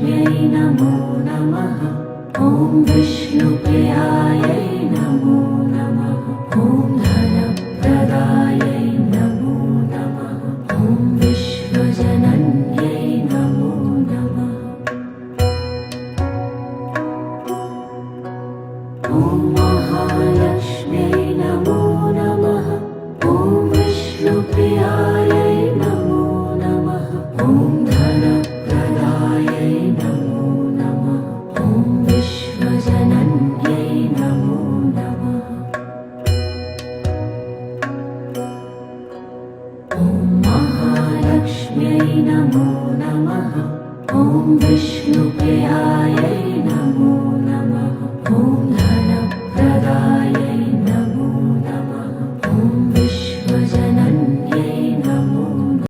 महालक्ष्म्यै नमो नमः। ॐ विष्णुप्रियायै नमो नमः। ॐ धनप्रदायै नमो नमः। ॐ विश्वजनन्यै नमो नमः। ॐ महालक्ष्म्यै नमो नमः। ॐ विष्णुप्रियायै नमो नमः। ॐ धनप्रदायै नमो नमः। ॐ विश्वजनन्यै नमो नमः। ॐ महालक्ष्म्यै नमो नमः। ॐ विष्णुप्रियायै